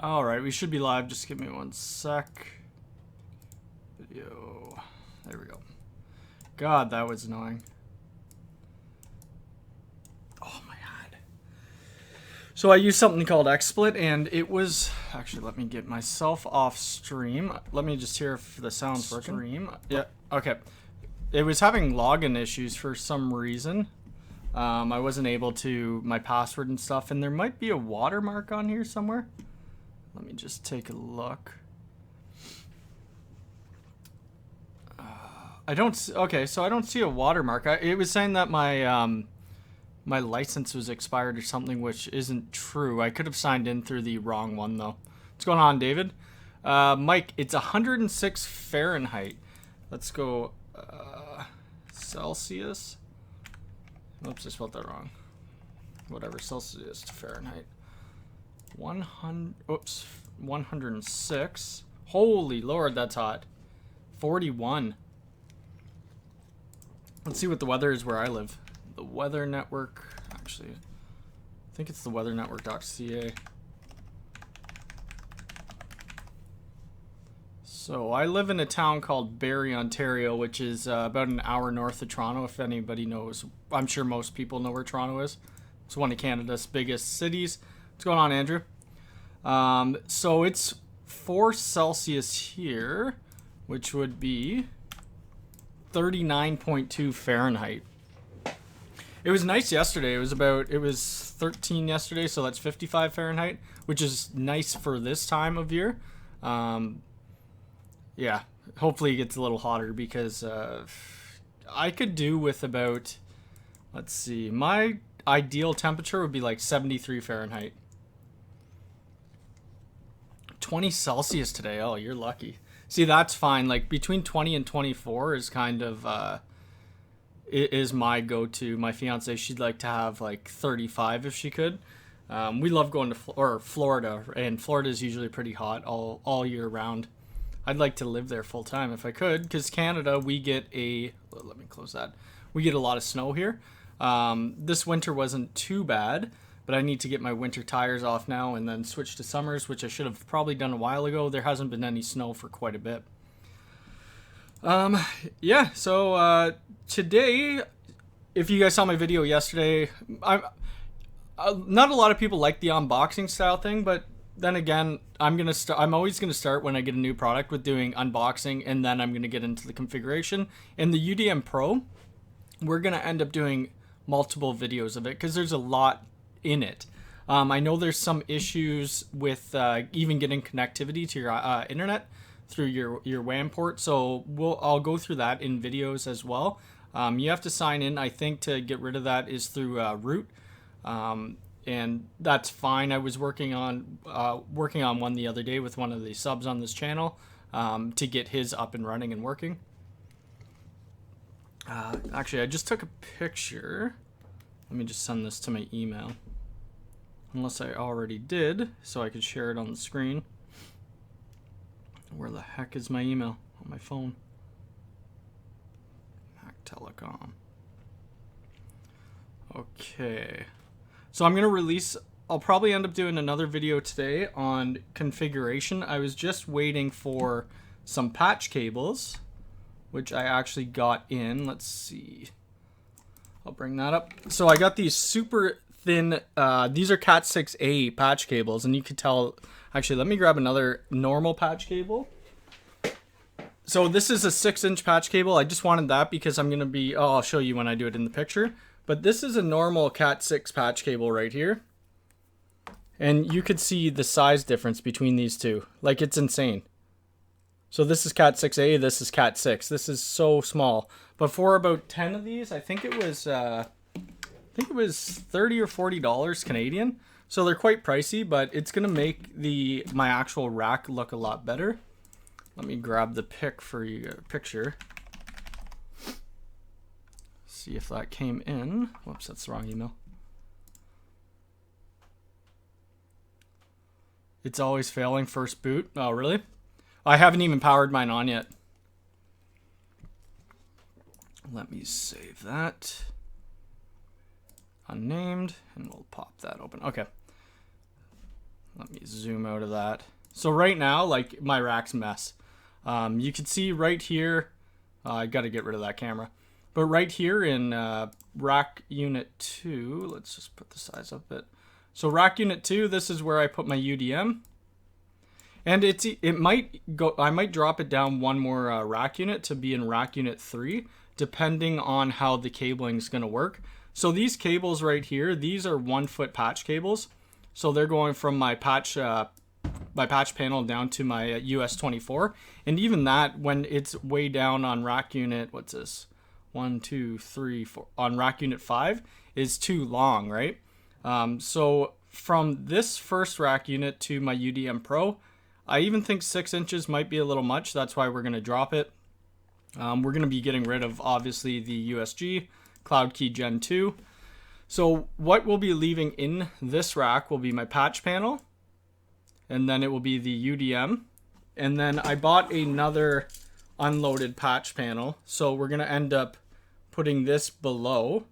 Alright, we should be live. Just give me one sec. Video. There we go. God, that was annoying. Oh my god. So I used something called XSplit, and it was... Actually, let me get myself off stream. Let me just hear if the sound's working. Yeah, okay. It was having login issues for some reason. I wasn't able to... My password and stuff, and there might be a watermark on here somewhere. Let me just take a look. I don't... Okay, so I don't see a watermark. It was saying that my my license was expired or something, which isn't true. I could have signed in through the wrong one, though. What's going on, David? Mike, it's 106 Fahrenheit. Let's go... Celsius? Oops, I spelled that wrong. Whatever, Celsius to Fahrenheit. 106. Holy Lord, that's hot. 41. Let's see what the weather is where I live. The weather network. Actually, I think it's the weathernetwork.ca. So I live in a town called Barrie, Ontario, which is about an hour north of Toronto. If anybody knows, I'm sure most people know where Toronto is. It's one of Canada's biggest cities. What's going on, Andrew? So it's 4 Celsius here, which would be 39.2 Fahrenheit. It was nice yesterday. It was 13 yesterday, so that's 55 Fahrenheit, which is nice for this time of year. Yeah, hopefully it gets a little hotter because I could do with about, let's see, my ideal temperature would be like 73 Fahrenheit. 20 Celsius today. Oh, you're lucky. See, that's fine. Like between 20 and 24 is kind of is my go-to. My fiance, she'd like to have like 35 if she could. We love going to Florida, and Florida is usually pretty hot all year round. I'd like to live there full time if I could, because Canada, we get let me close that. We get a lot of snow here. This winter wasn't too bad, but I need to get my winter tires off now and then switch to summers, which I should have probably done a while ago. There hasn't been any snow for quite a bit. Yeah, so today, if you guys saw my video yesterday, not a lot of people like the unboxing style thing, but then again, I'm always gonna start when I get a new product with doing unboxing, and then I'm gonna get into the configuration. In the UDM Pro, we're gonna end up doing multiple videos of it because there's a lot in it. I know there's some issues with even getting connectivity to your internet through your WAN port, so I'll go through that in videos as well. You have to sign in, I think, to get rid of that is through root, and that's fine. I was working on one the other day with one of the subs on this channel to get his up and running and working. Actually, I just took a picture. Let me just send this to my email. Unless I already did, so I could share it on the screen. Where the heck is my email? On my phone. Mac Telecom. Okay. So I'm going to release... I'll probably end up doing another video today on configuration. I was just waiting for some patch cables, which I actually got in. Let's see. I'll bring that up. So I got these super thin, these are Cat 6A patch cables, and you can tell, actually let me grab another normal patch cable. So this is a 6-inch patch cable. I just wanted that because I'm going to be, I'll show you when I do it in the picture. But this is a normal Cat 6 patch cable right here. And you could see the size difference between these two. Like, it's insane. So this is Cat 6A, this is Cat 6. This is so small. But for about 10 of these, I think it was $30 or $40 Canadian. So they're quite pricey, but it's gonna make my actual rack look a lot better. Let me grab the picture. See if that came in. Whoops, that's the wrong email. It's always failing first boot. Oh, really? I haven't even powered mine on yet. Let me save that. Unnamed, and we'll pop that open. Okay. Let me zoom out of that. So right now, like, my rack's a mess. You can see right here, I got to get rid of that camera. But right here in rack unit 2, let's just put the size up a bit. So rack unit 2, this is where I put my UDM. And it might go, I might drop it down one more rack unit to be in rack unit 3, depending on how the cabling is going to work. So these cables right here, these are 1-foot patch cables. So they're going from my patch panel down to my US-24. And even that, when it's way down on rack unit, what's this? 1, 2, 3, 4. On rack unit 5 is too long, right? So from this first rack unit to my UDM Pro, I even think 6 inches might be a little much. That's why we're going to drop it. We're going to be getting rid of, obviously, the USG Cloud Key Gen 2. So what we'll be leaving in this rack will be my patch panel, and then it will be the UDM. And then I bought another unloaded patch panel, so we're going to end up putting this below,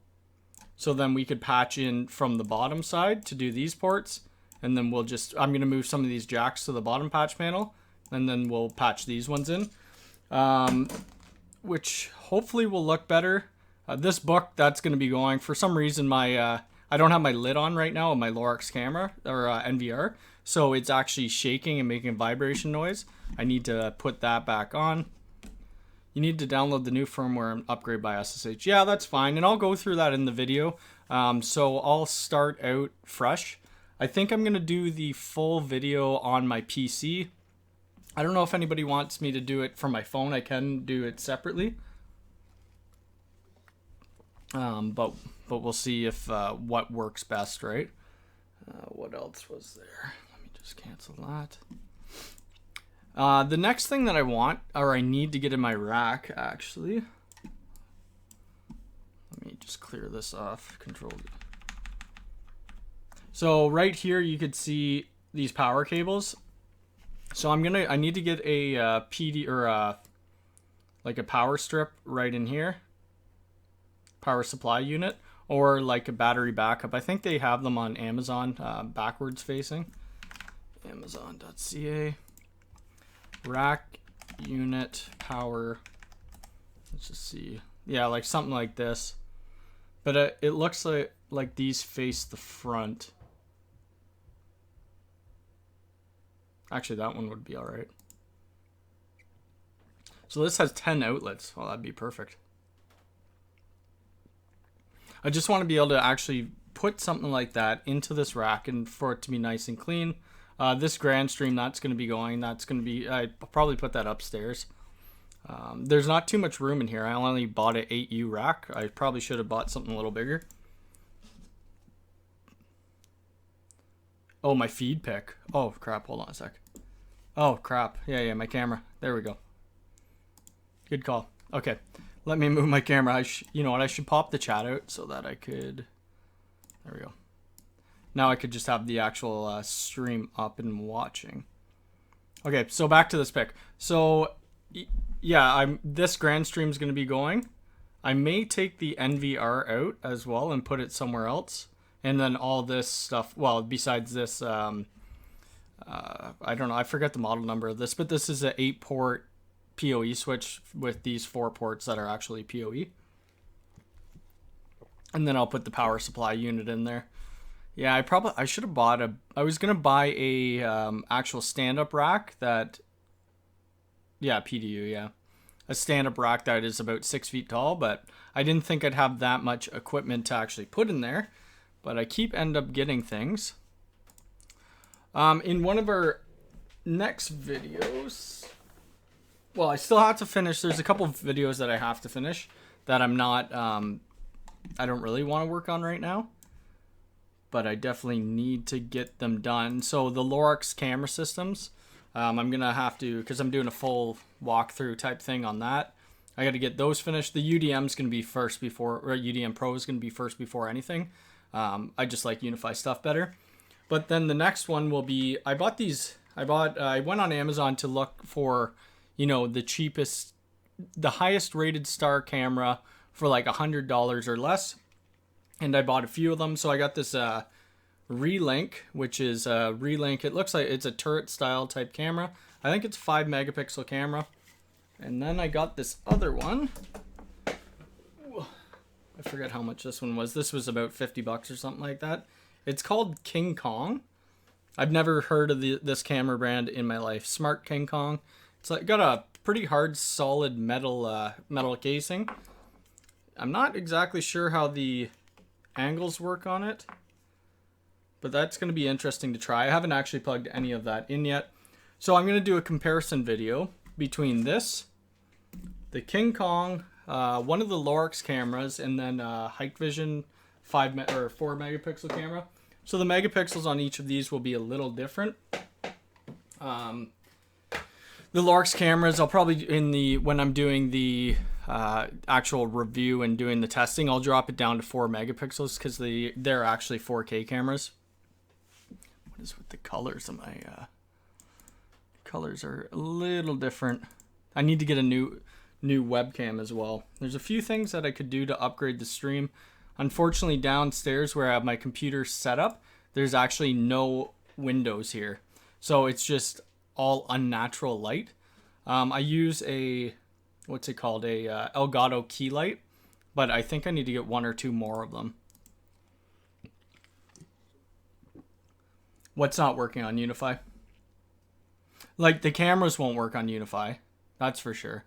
so then we could patch in from the bottom side to do these ports, and then we'll just, I'm going to move some of these jacks to the bottom patch panel, and then we'll patch these ones in, which hopefully will look better. This book, that's going to be going, for some reason my I don't have my lid on right now on my Lorex camera, or NVR, so it's actually shaking and making vibration noise. I need to put that back on. You need to download the new firmware and upgrade by SSH. Yeah, that's fine, and I'll go through that in the video. So I'll start out fresh. I think I'm going to do the full video on my PC. I don't know if anybody wants me to do it from my phone. I can do it separately. But we'll see if what works best, right? What else was there? Let me just cancel that. The next thing that I want, or I need to get in my rack, actually. Let me just clear this off. Control D. So right here you could see these power cables. So I need to get a PD, or like a power strip right in here. Power supply unit, or like a battery backup. I think they have them on Amazon, backwards facing. Amazon.ca. Rack unit power. Let's just see. Yeah, like something like this. But it looks like these face the front. Actually, that one would be all right. So this has 10 outlets. Well, that'd be perfect. I just want to be able to actually put something like that into this rack and for it to be nice and clean. This Grand Stream, that's going to be going. That's going to be, I'll probably put that upstairs. There's not too much room in here. I only bought an 8U rack. I probably should have bought something a little bigger. Oh, my feed pick. Oh, crap. Hold on a sec. Oh, crap. Yeah, my camera. There we go. Good call. Okay. Let me move my camera. You know what? I should pop the chat out so that I could... There we go. Now I could just have the actual stream up and watching. Okay, so back to this pick. So, yeah, this Grand Stream is going to be going. I may take the NVR out as well and put it somewhere else. And then all this stuff, well, besides this, I don't know, I forget the model number of this, but this is an 8-port PoE switch with these 4 ports that are actually PoE. And then I'll put the power supply unit in there. Yeah, I should have bought I was going to buy a actual stand-up rack that, yeah, PDU, yeah. A stand-up rack that is about 6 feet tall, but I didn't think I'd have that much equipment to actually put in there. But I end up getting things. In one of our next videos, well, I still have to finish. There's a couple of videos that I have to finish that I'm not, I don't really want to work on right now. But I definitely need to get them done. So the Lorex camera systems, I'm going to have to, because I'm doing a full walkthrough type thing on that. I got to get those finished. The UDM is going to be first before, or UDM Pro is going to be first before anything. I just like Unifi stuff better. But then the next one will be, I went on Amazon to look for, you know, the cheapest, the highest rated star camera for like $100 or less. And I bought a few of them. So I got this Relink, which is Relink. It looks like it's a turret style type camera. I think it's a 5 megapixel camera. And then I got this other one. I forget how much this one was. This was about 50 bucks or something like that. It's called King Kong. I've never heard of this camera brand in my life. Smart King Kong. It's like got a pretty hard, solid metal casing. I'm not exactly sure how the angles work on it, but that's going to be interesting to try. I haven't actually plugged any of that in yet. So I'm going to do a comparison video between this, the King Kong, one of the Lorex cameras, and then Hikvision 4 megapixel camera. So the megapixels on each of these will be a little different. The Lorex cameras, I'll probably when I'm doing the actual review and doing the testing, I'll drop it down to 4 megapixels because they're actually 4K cameras. What is with the colors of my colors are a little different. I need to get a new webcam as well. There's a few things that I could do to upgrade the stream. Unfortunately, downstairs where I have my computer set up, there's actually no windows here. So it's just all unnatural light. I use a, what's it called? A Elgato key light, but I think I need to get 1 or 2 more of them. What's not working on Unifi? Like the cameras won't work on Unifi. That's for sure.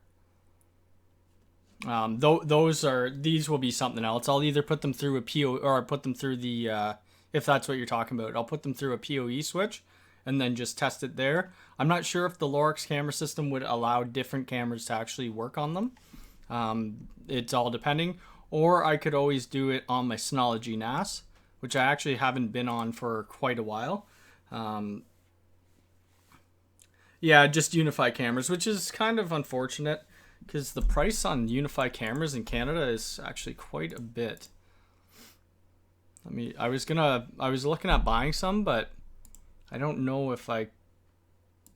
These will be something else. I'll either put them through a PoE or put them through the, if that's what you're talking about, I'll put them through a PoE switch and then just test it there. I'm not sure if the Lorex camera system would allow different cameras to actually work on them. It's all depending. Or I could always do it on my Synology NAS, which I actually haven't been on for quite a while. Yeah, just Unifi cameras, which is kind of unfortunate because the price on Unifi cameras in Canada is actually quite a bit. I was looking at buying some, but I don't know if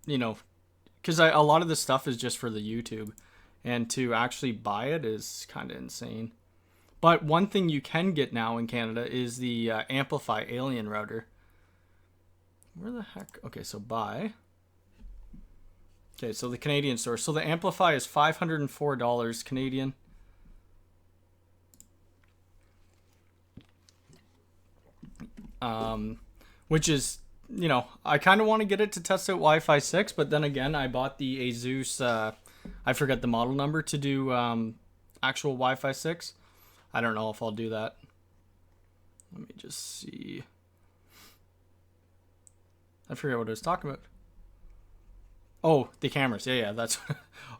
because a lot of this stuff is just for the YouTube, and to actually buy it is kind of insane. But one thing you can get now in Canada is the Amplify Alien router. Where the heck? Okay, so buy. Okay, so the Canadian store. So the Amplify is $504 Canadian. Which is, I kind of want to get it to test out Wi-Fi 6, but then again, I bought the Asus, I forget the model number, to do actual Wi-Fi 6. I don't know if I'll do that. Let me just see. I forget what I was talking about. Oh, the cameras. Yeah, that's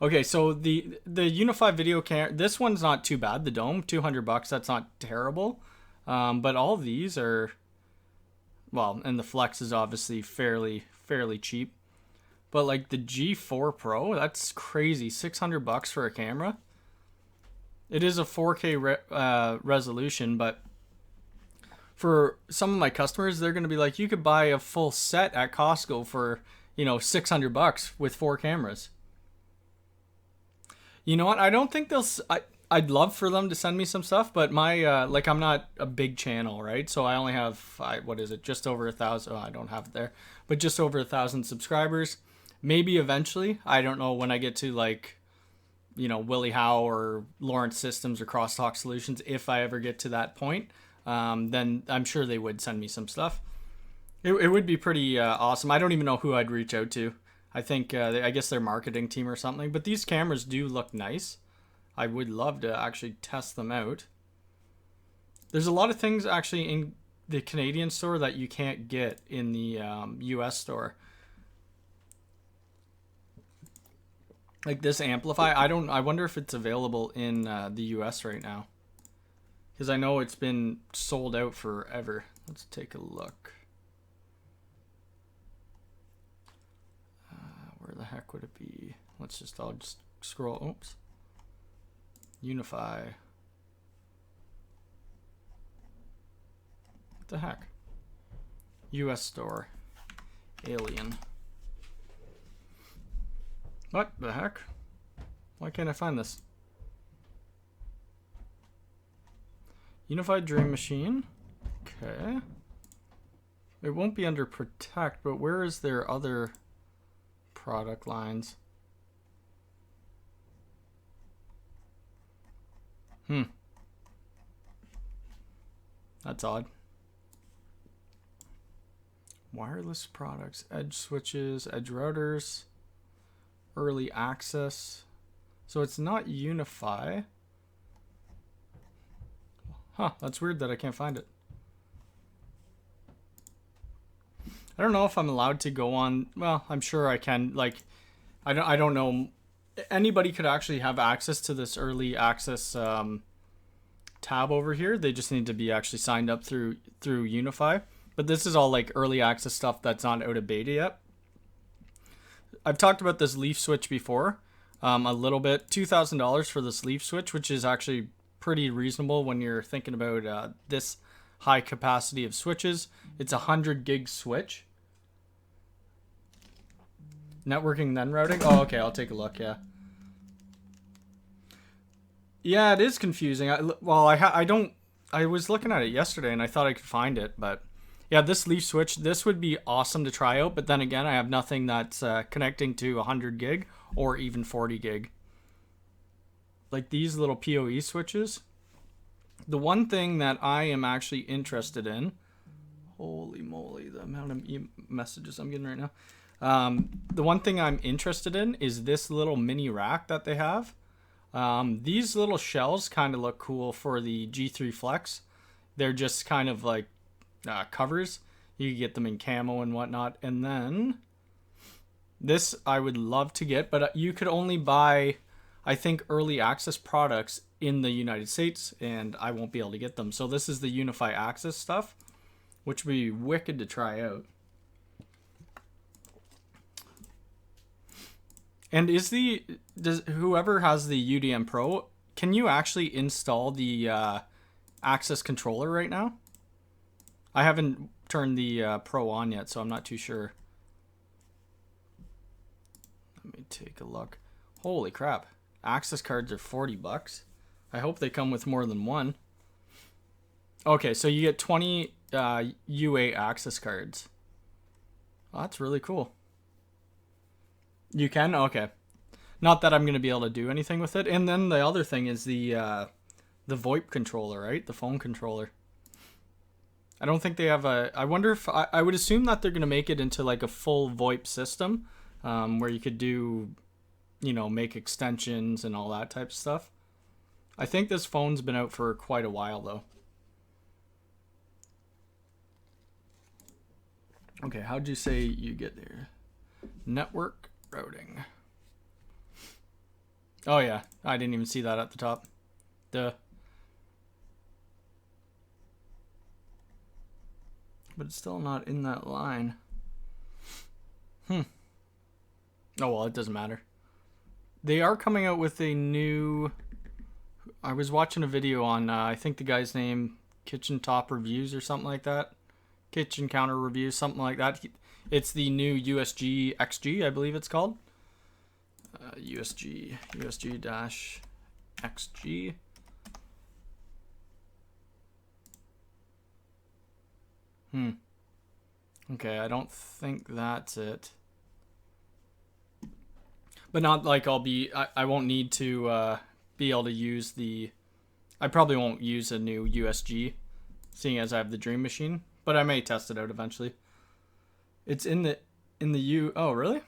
okay. So the Unifi video camera, this one's not too bad. The dome, $200. That's not terrible. But all of these are, well, and the Flex is obviously fairly cheap. But like the G4 Pro, that's crazy. $600 for a camera. It is a 4K resolution, but for some of my customers, they're going to be like, you could buy a full set at Costco for, $600 with 4 cameras. You know what? I don't think I'd love for them to send me some stuff, but my, I'm not a big channel, right? So I only have, just over 1,000. Oh, I don't have it there, but just over 1,000 subscribers. Maybe eventually, I don't know, when I get to Willie Howe or Lawrence Systems or Crosstalk Solutions, if I ever get to that point, then I'm sure they would send me some stuff. It would be pretty awesome. I don't even know who I'd reach out to. I think, I guess their marketing team or something. But these cameras do look nice. I would love to actually test them out. There's a lot of things actually in the Canadian store that you can't get in the US store. Like this Amplify, I wonder if it's available in the US right now. Because I know it's been sold out forever. Let's take a look. Where the heck would it be? I'll just scroll. Oops. Unifi. What the heck? US store. Alien. What the heck? Why can't I find this? Unifi Dream Machine. Okay. It won't be under protect, but where is their other product lines? That's odd. Wireless products, edge switches, edge routers, early access. So it's not Unifi. Huh, that's weird that I can't find it. I don't know if I'm allowed to go on. Well, I'm sure I can. Like, I don't know. Anybody could actually have access to this early access tab over here. They just need to be actually signed up through Unifi. But this is all like early access stuff that's not out of beta yet. I've talked about this leaf switch before, a little bit. $2,000 for this leaf switch, which is actually pretty reasonable when you're thinking about this high capacity of switches. It's a 100 gig switch. Networking then routing. Oh, okay. I'll take a look. Yeah. Yeah, it is confusing. I was looking at it yesterday and I thought I could find it, but yeah, this leaf switch, this would be awesome to try out. But then again, I have nothing that's connecting to 100 gig or even 40 gig. Like these little PoE switches. The one thing that I am actually interested in, holy moly, the amount of messages I'm getting right now. The one thing I'm interested in is this little mini rack that they have. These little shells kind of look cool for the G3 Flex. They're just kind of like covers. You can get them in camo and whatnot. And then this I would love to get, but you could only buy, I think, early access products in the United States, and I won't be able to get them. So this is the Unifi access stuff, which would be wicked to try out. And does whoever has the UDM Pro, can you actually install the access controller right now? I haven't turned the Pro on yet, so I'm not too sure. Let me take a look. Holy crap. Access cards are 40 bucks. I hope they come with more than one. Okay, so you get 20 UA access cards. Oh, that's really cool. You can? Okay. Not that I'm going to be able to do anything with it. And then the other thing is the Voip controller, right? The phone controller. I don't think they have a... I wonder if... I would assume that they're going to make it into like a full Voip system where you could do, you know, make extensions and all that type of stuff. I think this phone's been out for quite a while, though. Okay, how'd you say you get there? Network routing. Oh, yeah. I didn't even see that at the top. Duh. But it's still not in that line. Oh, well, it doesn't matter. They are coming out with a new... I was watching a video on, I think the guy's name, Kitchen Top Reviews or something like that. Kitchen Counter Reviews, something like that. It's the new USG XG, I believe it's called. USG-XG. Okay, I don't think that's it. But not like I won't need to be able to use the... I probably won't use a new USG, seeing as I have the Dream Machine. But I may test it out eventually. It's in the U... Oh, really?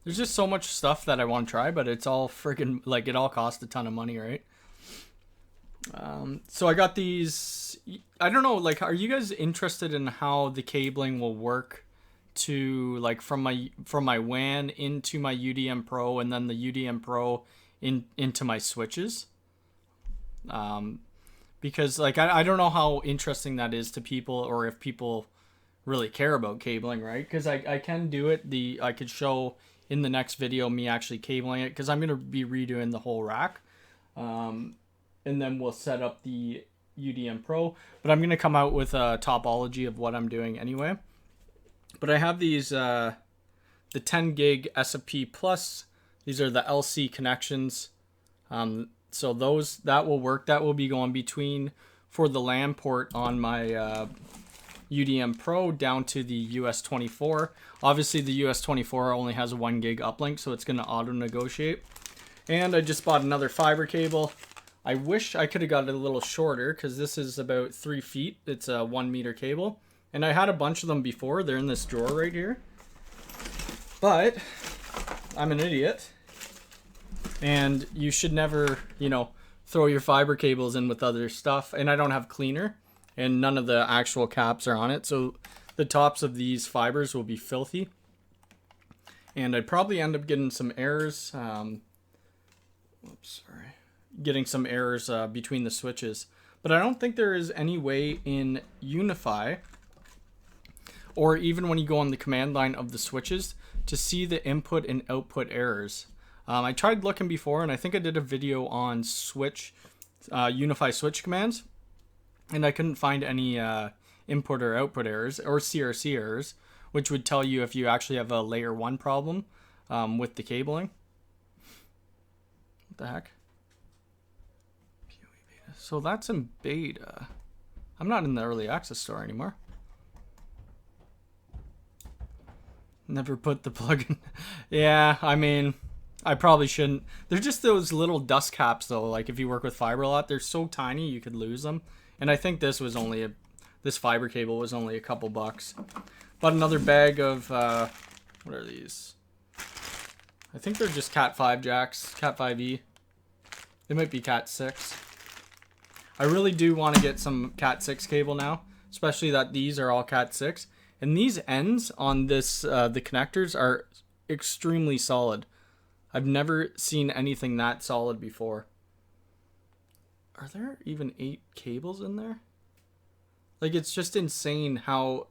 There's just so much stuff that I want to try, but it's all freaking... Like, it all costs a ton of money, right? So I got these... I don't know, like, are you guys interested in how the cabling will work to, like, from my WAN into my UDM Pro and then the UDM Pro into my switches? Because, like, I don't know how interesting that is to people, or if people really care about cabling, right? Because I can do it. I could show in the next video me actually cabling it, because I'm going to be redoing the whole rack. And then we'll set up the UDM Pro. But I'm going to come out with a topology of what I'm doing anyway. But I have these, the 10 gig SFP Plus. These are the LC connections. So that will work. That will be going between for the LAN port on my UDM Pro down to the US24. Obviously the US24 only has a 1 gig uplink, so it's going to auto negotiate. And I just bought another fiber cable. I wish I could have got it a little shorter because this is about 3 feet. It's a 1 meter cable. And I had a bunch of them before. They're in this drawer right here. But I'm an idiot. And you should never, you know, throw your fiber cables in with other stuff. And I don't have cleaner. And none of the actual caps are on it. So the tops of these fibers will be filthy. And I'd probably end up getting some errors. Getting some errors between the switches. But I don't think there is any way in Unifi, or even when you go on the command line of the switches, to see the input and output errors. I tried looking before, and I think I did a video on Unifi switch commands, and I couldn't find any input or output errors, or CRC errors, which would tell you if you actually have a layer 1 problem with the cabling. What the heck? So that's in beta. I'm not in the early access store anymore. Never put the plug in. Yeah, I mean, I probably shouldn't. They're just those little dust caps though. Like if you work with fiber a lot, they're so tiny you could lose them. And I think this was only this fiber cable was only a couple bucks. Bought another bag of what are these? I think they're just Cat 5 jacks, Cat 5e. They might be Cat 6. I really do want to get some Cat 6 cable now, especially that these are all Cat 6. And these ends on this, the connectors are extremely solid. I've never seen anything that solid before. Are there even 8 cables in there? Like, it's just insane how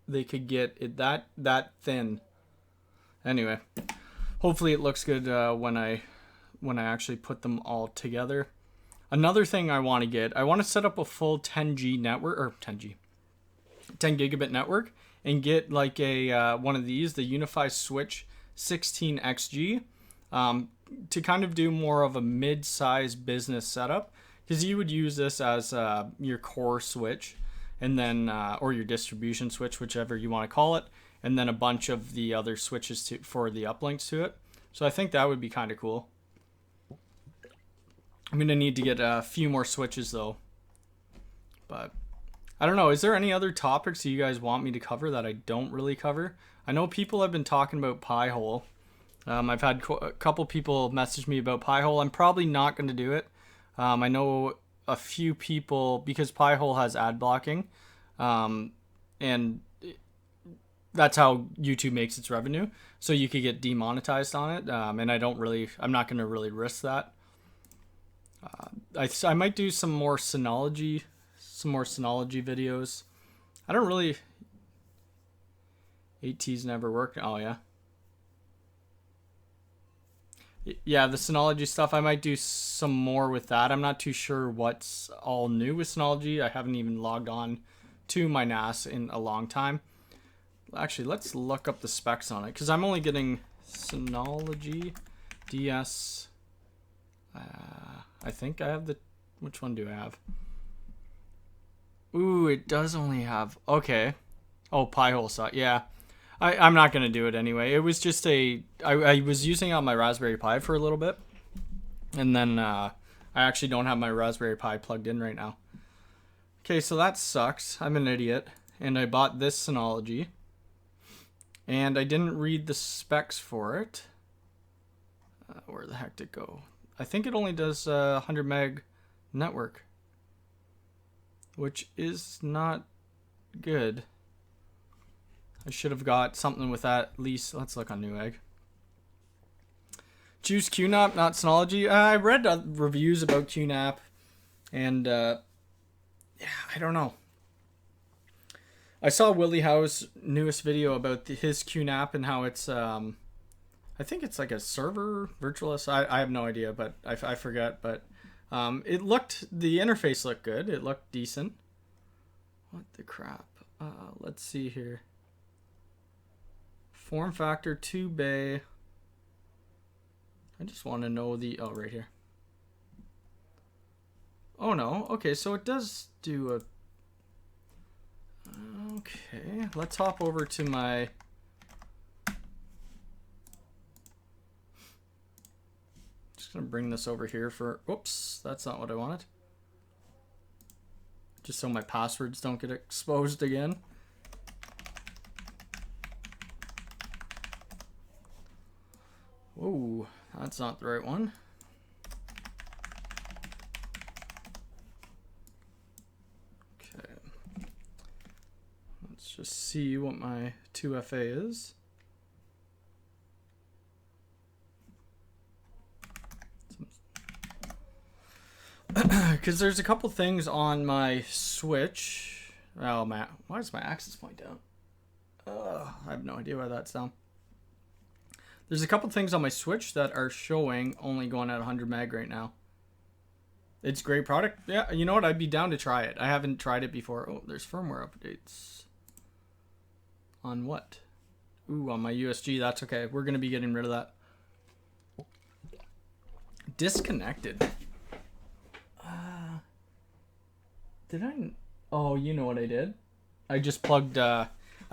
they could get it that thin. Anyway, hopefully it looks good when I actually put them all together. Another thing I want to get, I want to set up a full 10G network, or 10 gigabit network, and get like a one of these, the Unifi Switch 16XG, to kind of do more of a mid-size business setup, because you would use this as your core switch, and then or your distribution switch, whichever you want to call it, and then a bunch of the other switches for the uplinks to it. So I think that would be kind of cool. I'm going to need to get a few more switches though. But I don't know. Is there any other topics that you guys want me to cover that I don't really cover? I know people have been talking about Pi-hole. I've had a couple people message me about Pi-hole. I'm probably not going to do it. I know a few people, because Pi-hole has ad blocking. And that's how YouTube makes its revenue. So you could get demonetized on it. And I'm not going to really risk that. I might do some more Synology videos. I don't really. 8T's never worked. Oh yeah. Yeah, the Synology stuff. I might do some more with that. I'm not too sure what's all new with Synology. I haven't even logged on to my NAS in a long time. Actually, let's look up the specs on it, because I'm only getting Synology DS. I think I have the. Which one do I have? Ooh, it does only have. Okay. Oh, Pi-hole saw. Yeah. I'm not going to do it anyway. It was just I was using it on my Raspberry Pi for a little bit. And then I actually don't have my Raspberry Pi plugged in right now. Okay, so that sucks. I'm an idiot. And I bought this Synology. And I didn't read the specs for it. Where the heck did it go? I think it only does 100 meg network, which is not good. I should have got something with that at least. Let's look on Newegg. Choose QNAP, not Synology. I read reviews about QNAP, and yeah, I don't know. I saw Willie Howe's newest video about his QNAP and how it's I think it's like a server virtualist. I have no idea, but I forget. But the interface looked good. It looked decent. What the crap? Let's see here. Form factor 2 bay. I just want to know the, oh, right here. Oh no, okay, so it does do a, okay, let's hop over to my, just gonna bring this over here for, oops, that's not what I wanted. Just so my passwords don't get exposed again. Whoa, that's not the right one. Okay. Let's just see what my 2FA is. Because there's a couple things on my switch. Oh man, why does my access point down? I have no idea why that's down. There's a couple things on my switch that are showing only going at 100 meg right now. It's a great product. Yeah, you know what? I'd be down to try it. I haven't tried it before. Oh, there's firmware updates. On what? Ooh, on my USG. That's okay. We're going to be getting rid of that. Disconnected. Did I? Oh, you know what I did? I just plugged, I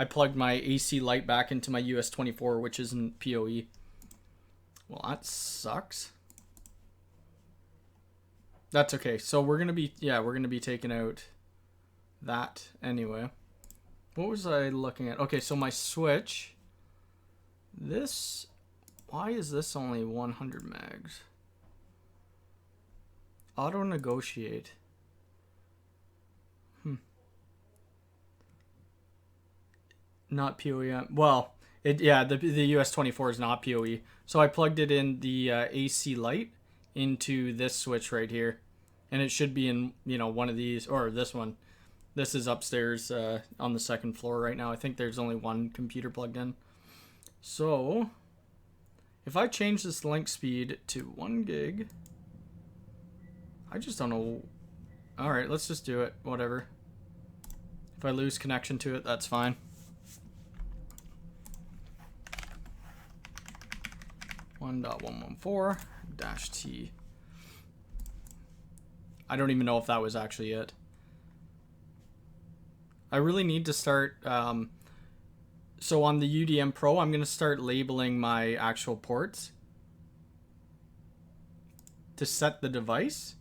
plugged my AC light back into my US24, which isn't PoE. Well, that sucks. That's okay. So we're going to be, yeah, we're going to be taking out that anyway. What was I looking at? Okay, so my switch. This, why is this only 100 megs? Auto negotiate. Not PoE. Well, it, yeah, the US24 is not PoE. So I plugged it in the AC light into this switch right here, and it should be in, you know, one of these, or this one. This is upstairs on the second floor right now. I think there's only one computer plugged in. So if I change this link speed to 1 gig, I just don't know. All right, let's just do it. Whatever. If I lose connection to it, that's fine. 1.114-T. I don't even know if that was actually it. I really need to start, so on the UDM Pro, I'm going to start labeling my actual ports to set the device.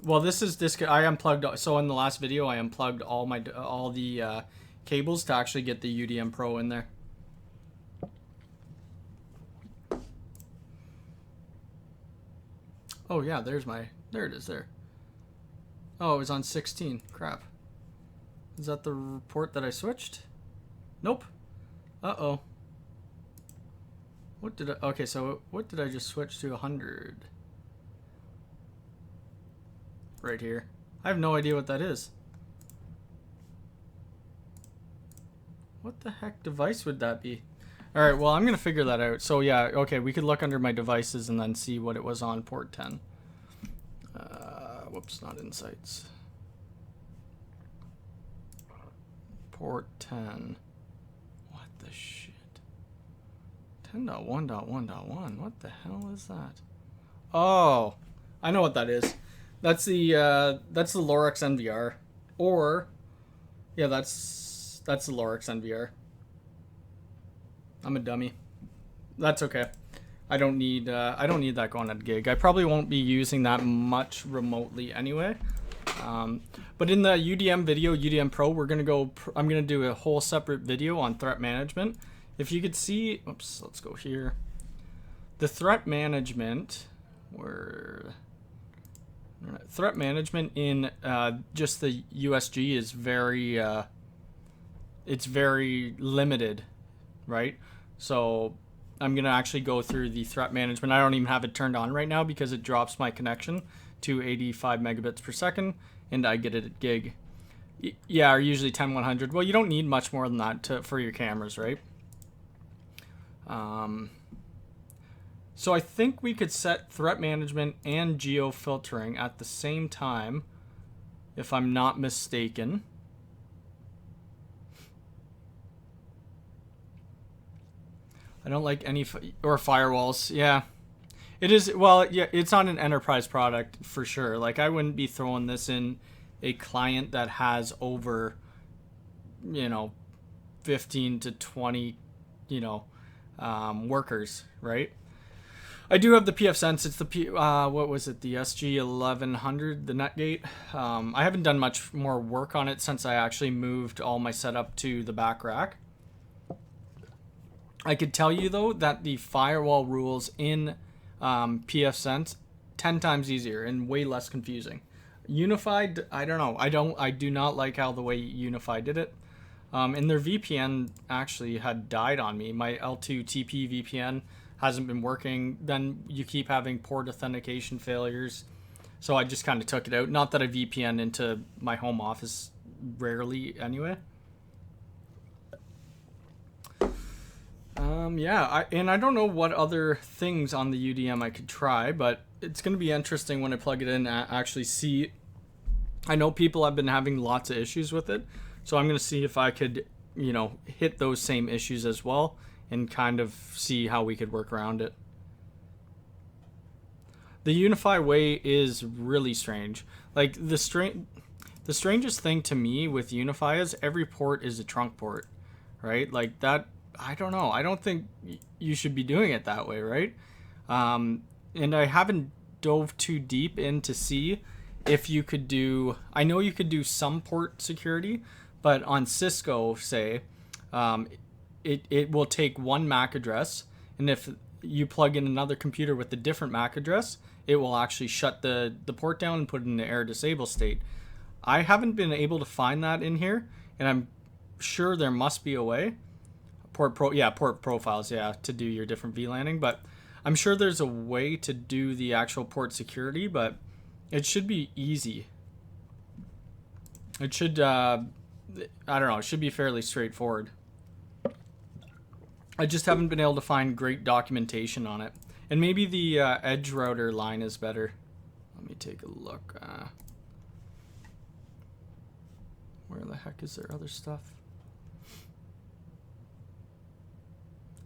Well, this is I unplugged. So in the last video, I unplugged all the cables to actually get the UDM Pro in there. Oh yeah, there it is there. Oh, it was on 16. Crap. Is that the port that I switched? Nope. Uh-oh. What did I, okay, so what did I just switch to? 100. Right here. I have no idea what that is. What the heck device would that be? Alright, well, I'm going to figure that out. So, yeah, okay, we could look under my devices and then see what it was on port 10. Whoops, not insights. Port 10. What the shit? 10.1.1.1. What the hell is that? Oh, I know what that is. That's the Lorex NVR, or yeah, that's the Lorex NVR. I'm a dummy. That's okay. I don't need that going at gig. I probably won't be using that much remotely anyway. But in the UDM video, UDM Pro, I'm gonna do a whole separate video on threat management. If you could see, oops, let's go here. The threat management, threat management in just the USG is very it's very limited, right? So I'm gonna actually go through the threat management. I don't even have it turned on right now because it drops my connection to 85 megabits per second and I get it at gig. Yeah, or usually 10-100. Well, you don't need much more than that for your cameras, right? So I think we could set threat management and geo filtering at the same time if I'm not mistaken. I don't like any or firewalls. Yeah, it is. Well, yeah, it's not an enterprise product for sure. Like, I wouldn't be throwing this in a client that has over, 15 to 20, workers, right? I do have the pfSense. It's the what was it? The SG1100, the netgate. I haven't done much more work on it since I actually moved all my setup to the back rack. I could tell you though that the firewall rules in pfSense 10 times easier and way less confusing. Unifi, I don't know. I do not like how the way Unifi did it. And their VPN actually had died on me. My L2TP VPN hasn't been working. Then you keep having port authentication failures. So I just kind of took it out. Not that I VPN into my home office rarely anyway. Yeah, I don't know what other things on the UDM I could try, but it's going to be interesting when I plug it in and actually see. I know people have been having lots of issues with it, so I'm going to see if I could, hit those same issues as well and kind of see how we could work around it. The Unifi way is really strange. Like, the strangest thing to me with Unifi is every port is a trunk port, right? Like, that, I don't know. I don't think you should be doing it that way, right? And I haven't dove too deep in to see if you could do. I know you could do some port security, but on Cisco, say, it will take one MAC address, and if you plug in another computer with a different MAC address, it will actually shut the port down and put it in the air disable state. I haven't been able to find that in here, and I'm sure there must be a way. Port profiles, to do your different VLANing, but I'm sure there's a way to do the actual port security, but it should be easy. It should, I don't know, it should be fairly straightforward. I just haven't been able to find great documentation on it. And maybe the edge router line is better. Let me take a look. Where the heck is there other stuff?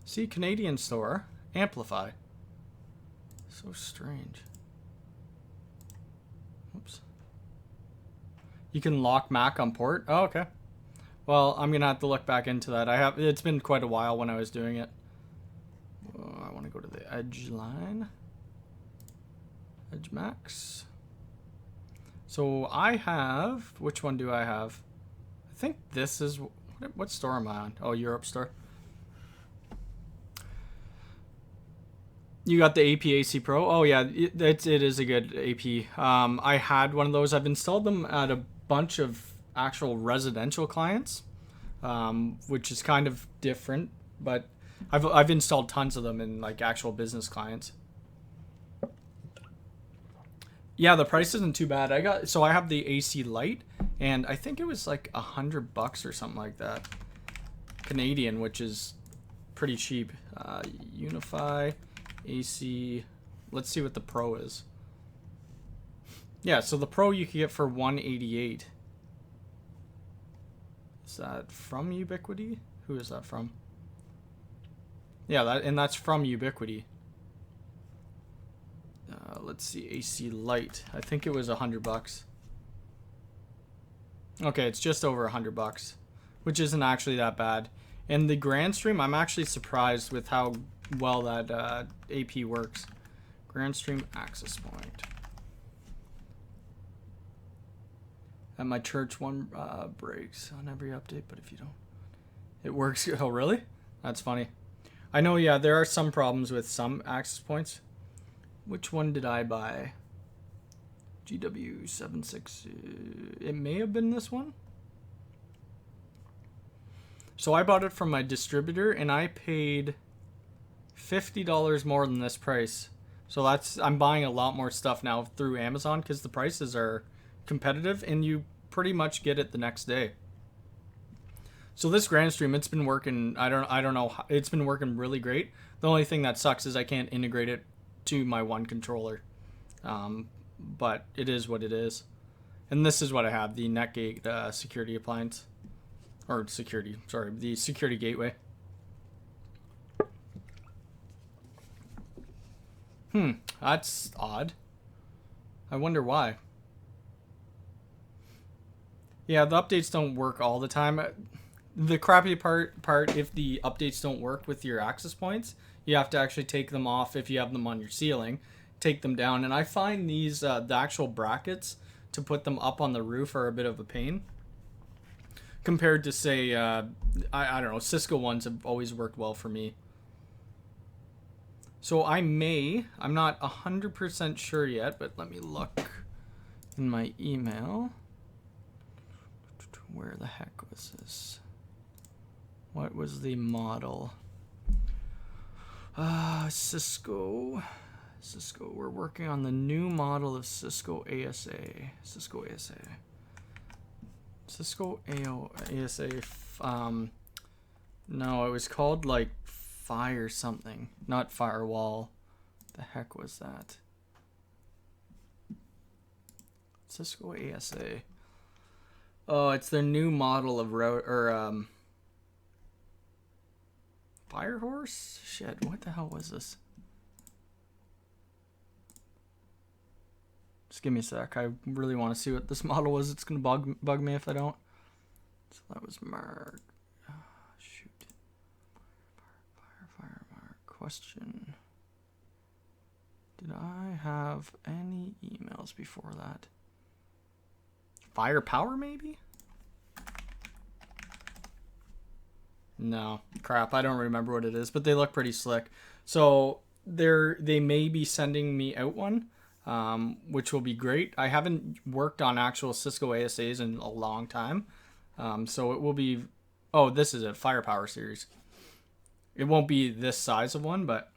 See, Canadian store, Amplify. So strange. Oops. You can lock MAC on port? Oh, okay. Well, I'm gonna have to look back into that. It's been quite a while when I was doing it. Oh, I want to go to the edge line. Edge max. So I have, which one do I have? I think this is, what store am I on? Oh, Europe store. You got the uap-ac-pro. Oh yeah, it is a good AP. I had one of those. I've installed them at a bunch of actual residential clients, which is kind of different. But I've installed tons of them in like actual business clients. Yeah, the price isn't too bad. I have the AC Lite, and I think it was like $100 or something like that, Canadian, which is pretty cheap. Unifi AC, let's see what the Pro is. Yeah, so the Pro you can get for $188. Is that from Ubiquiti? Who is that from? Yeah, that's from Ubiquiti. Let's see, AC Lite. I think it was $100. Okay, it's just over $100, which isn't actually that bad. And the Grandstream, I'm actually surprised with how well that AP works. Grandstream access point. At my church, one breaks on every update, but if you don't, it works. Oh, really? That's funny. I know, yeah, there are some problems with some access points. Which one did I buy? GW76. It may have been this one. So I bought it from my distributor, and I paid $50 more than this price. So I'm buying a lot more stuff now through Amazon because the prices are competitive, and you pretty much get it the next day. So this Grandstream, it's been working. I don't know. It's been working really great. The only thing that sucks is I can't integrate it to my one controller. But it is what it is. And this is what I have, the netgate security appliance. Or the security gateway. That's odd. I wonder why. Yeah, the updates don't work all the time. The crappy part, if the updates don't work with your access points, you have to actually take them off if you have them on your ceiling, take them down. And I find these, the actual brackets to put them up on the roof are a bit of a pain. Compared to, say, I don't know, Cisco ones have always worked well for me. So I'm not 100% sure yet, but let me look in my email. Where the heck was this? What was the model? Cisco, we're working on the new model of Cisco ASA. Cisco ASA, no, it was called like Fire something, not Firewall. The heck was that? Cisco ASA. Oh, it's their new model of Firehorse? Shit, what the hell was this? Just give me a sec. I really want to see what this model was. It's going to bug me if I don't. So that was Mark. Shoot. Fire, Mark. Question. Did I have any emails before that? Firepower, maybe? No. Crap, I don't remember what it is, but they look pretty slick. So they may be sending me out one, which will be great. I haven't worked on actual Cisco ASAs in a long time. So it will be... Oh, this is a Firepower series. It won't be this size of one, but...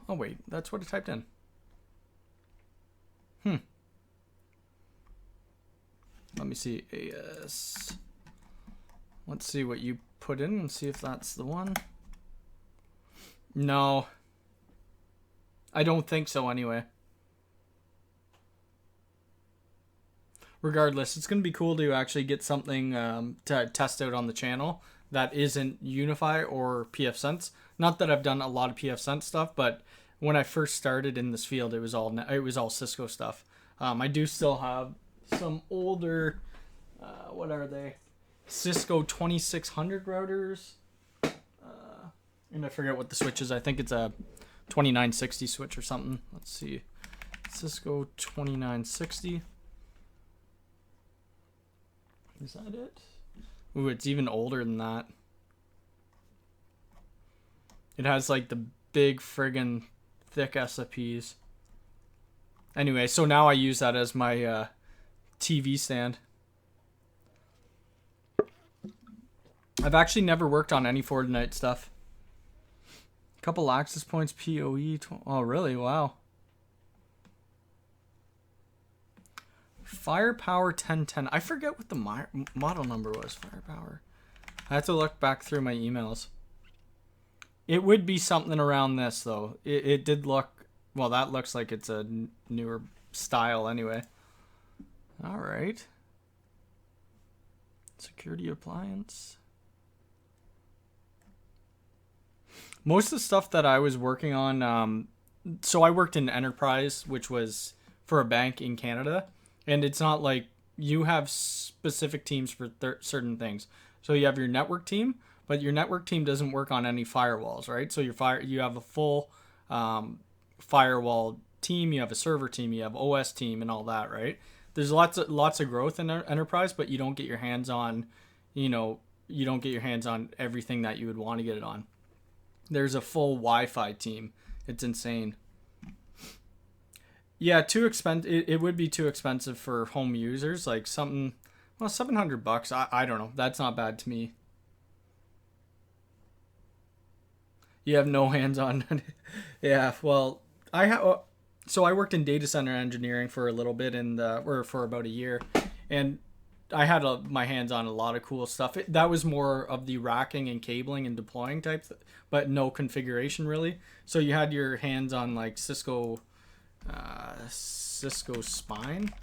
Oh, wait. That's what I typed in. Let me see. AS. Let's see what you put in and see if that's the one. No. I don't think so anyway. Regardless, it's going to be cool to actually get something to test out on the channel that isn't Unifi or pfSense. Not that I've done a lot of pfSense stuff, but when I first started in this field, it was all Cisco stuff. I do still have some older, what are they? Cisco 2600 routers. And I forget what the switch is. I think it's a 2960 switch or something. Let's see. Cisco 2960. Is that it? Ooh, it's even older than that. It has like the big friggin' thick SFPs. Anyway, so now I use that as my TV stand. I've actually never worked on any Fortinet stuff. Couple access points, PoE. Oh, really? Wow. Firepower 1010. I forget what the model number was. Firepower. I have to look back through my emails. It would be something around this, though. It did look... Well, that looks like it's a newer style anyway. All right. Security appliance. Most of the stuff that I was working on... so I worked in enterprise, which was for a bank in Canada. And it's not like you have specific teams for certain things. So you have your network team, but your network team doesn't work on any firewalls, right? So you have a full firewall team, you have a server team, you have OS team, and all that, right? There's lots of growth in enterprise, but you don't get your hands on, you don't get your hands on everything that you would want to get it on. There's a full Wi-Fi team. It's insane. Yeah, too expensive. It would be too expensive for home users. Like something, well, $700. I don't know. That's not bad to me. You have no hands on. Yeah. Well, I have. So I worked in data center engineering for a little bit or for about a year, and I had my hands on a lot of cool stuff. That was more of the racking and cabling and deploying type, but no configuration really. So you had your hands on like Cisco Cisco Spine.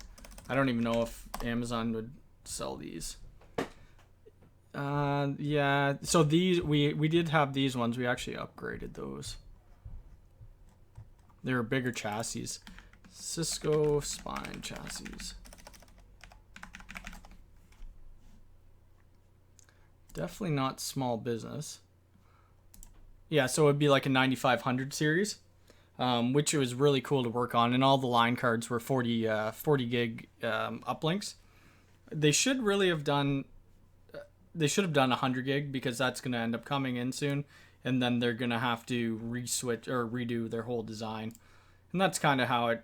I don't even know if Amazon would sell these. Yeah, so these we did have these ones. We actually upgraded those. They were bigger chassis. Cisco Spine chassis. Definitely not small business. Yeah, so it'd be like a 9500 series, which was really cool to work on, and all the line cards were 40 gig uplinks. They should really have done. They should have done 100 gig because that's going to end up coming in soon, and then they're going to have to reswitch or redo their whole design, and that's kind of how it.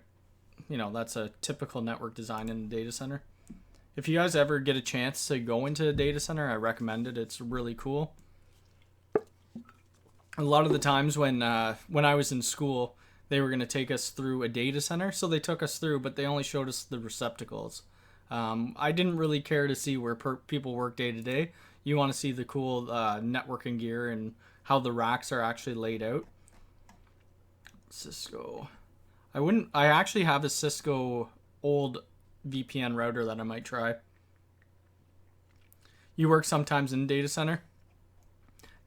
That's a typical network design in the data center. If you guys ever get a chance to go into a data center, I recommend it. It's really cool. A lot of the times when I was in school, they were going to take us through a data center. So they took us through, but they only showed us the receptacles. I didn't really care to see where people work day to day. You want to see the cool networking gear and how the racks are actually laid out. Cisco. I actually have a Cisco old VPN router that I might try. You work sometimes in data center?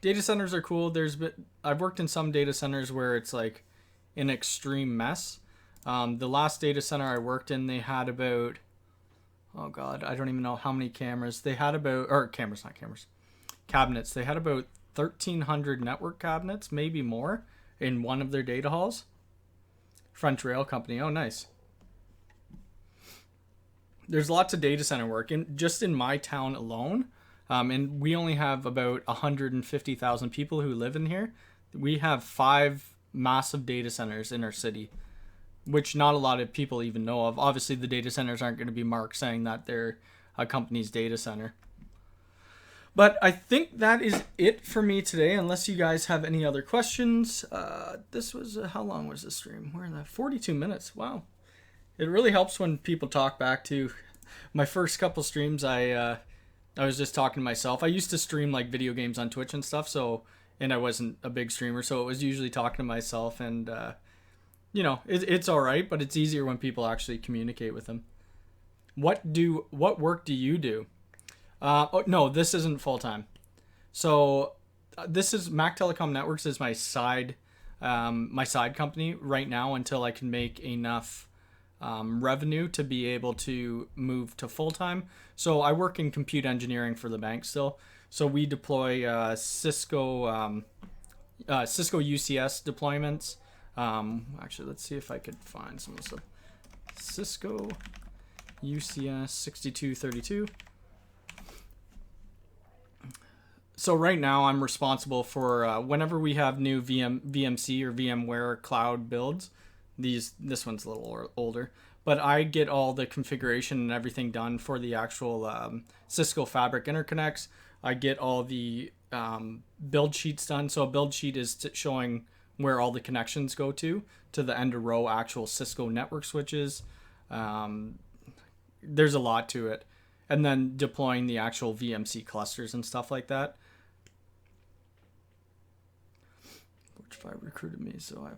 Data centers are cool. I've worked in some data centers where it's like an extreme mess. The last data center I worked in, they had about, oh god, I don't even know how many cameras. They had about, or cameras, not cameras, cabinets. They had about 1,300 network cabinets, maybe more, in one of their data halls. French Rail Company. Oh, nice. There's lots of data center work just in my town alone. And we only have about 150,000 people who live in here. We have 5 massive data centers in our city, which not a lot of people even know of. Obviously, the data centers aren't going to be marked saying that they're a company's data center. But I think that is it for me today, unless you guys have any other questions. This was, how long was the stream? We're in that 42 minutes. Wow. It really helps when people talk back to my first couple streams. I was just talking to myself. I used to stream like video games on Twitch and stuff, and I wasn't a big streamer, so it was usually talking to myself, and it's all right, but it's easier when people actually communicate with them. What work do you do? No, this isn't full time. So this is Mac Telecom Networks is my side company right now until I can make enough revenue to be able to move to full time. So I work in compute engineering for the bank still. So we deploy Cisco UCS deployments. Actually, let's see if I could find some of the stuff. Cisco UCS 6232. So right now I'm responsible for whenever we have new VMC or VMware cloud builds. This one's a little older, but I get all the configuration and everything done for the actual Cisco Fabric interconnects. I get all the build sheets done. So a build sheet is showing where all the connections go to the end of row actual Cisco network switches. There's a lot to it. And then deploying the actual VMC clusters and stuff like that. Which if I recruited me, so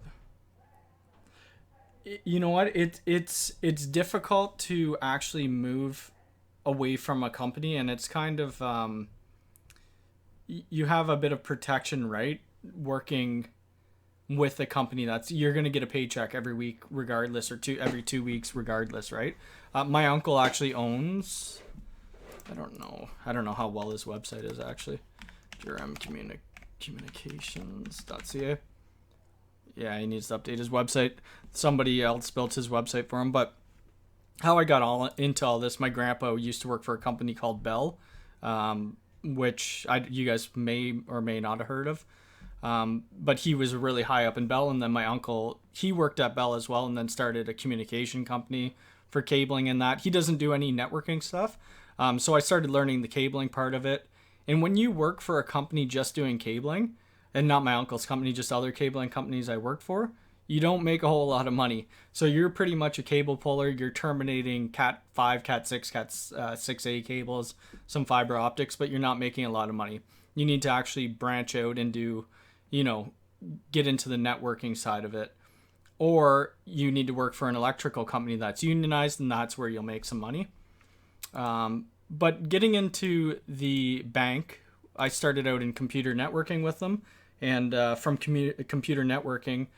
you know what? It's difficult to actually move away from a company, and it's kind of you have a bit of protection, right? Working with a company you're going to get a paycheck every week regardless, or every 2 weeks regardless, right? My uncle actually owns, I don't know how well his website is actually. Communications.ca. Yeah, he needs to update his website. Somebody else built his website for him. But how I got into all this, my grandpa used to work for a company called Bell, which you guys may or may not have heard of. But he was really high up in Bell, and then my uncle, he worked at Bell as well, and then started a communication company for cabling and that. He doesn't do any networking stuff. So I started learning the cabling part of it. And when you work for a company just doing cabling, and not my uncle's company, just other cabling companies I worked for, you don't make a whole lot of money. So you're pretty much a cable puller. You're terminating Cat 5, Cat 6, Cat 6A cables, some fiber optics, but you're not making a lot of money. You need to actually branch out and do, get into the networking side of it. or you need to work for an electrical company that's unionized, and that's where you'll make some money. But getting into the bank, I started out in computer networking with them, and from computer networking,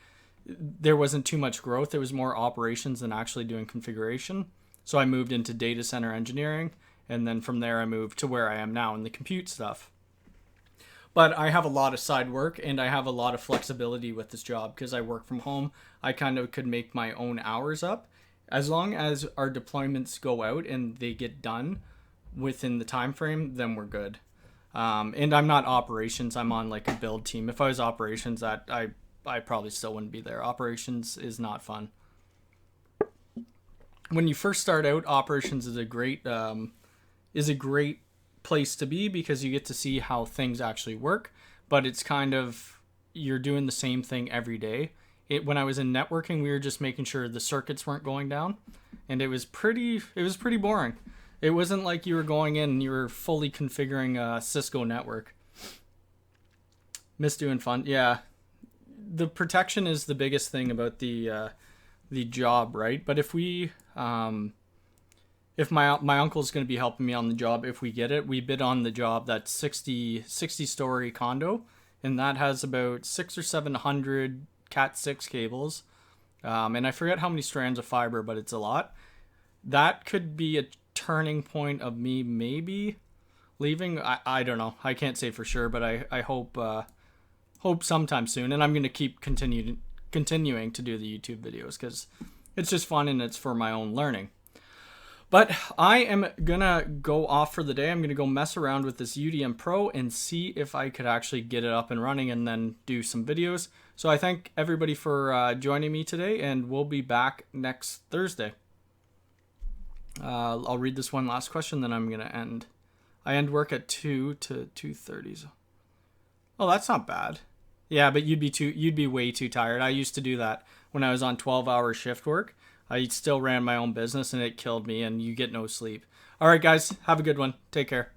there wasn't too much growth. There was more operations than actually doing configuration. So I moved into data center engineering, and then from there I moved to where I am now in the compute stuff. But I have a lot of side work, and I have a lot of flexibility with this job because I work from home. I kind of could make my own hours up. As long as our deployments go out and they get done within the time frame, then we're good. And I'm not operations. I'm on like a build team. If I was operations, I probably still wouldn't be there. Operations is not fun. When you first start out, operations is a great place to be because you get to see how things actually work. But it's kind of, you're doing the same thing every day. When I was in networking, we were just making sure the circuits weren't going down, and it was pretty boring. It wasn't like you were going in and you were fully configuring a Cisco network. Miss doing fun, yeah. The protection is the biggest thing about the job, right? But if we if my uncle's going to be helping me on the job, if we get it, we bid on the job that's 60 story condo, and that has about 600 or 700 Cat 6 cables, and I forget how many strands of fiber, but it's a lot. That could be a turning point of me maybe leaving. I don't know. I can't say for sure, but I hope sometime soon. And I'm going to keep continuing to do the YouTube videos because it's just fun and it's for my own learning. But I am going to go off for the day. I'm going to go mess around with this UDM Pro and see if I could actually get it up and running and then do some videos. So I thank everybody for joining me today, and we'll be back next Thursday. I'll read this one last question, then I'm going to end. I end work at 2 to 2:30. Oh, that's not bad. Yeah, but you'd be way too tired. I used to do that when I was on 12-hour shift work. I still ran my own business, and it killed me, and you get no sleep. All right, guys, have a good one. Take care.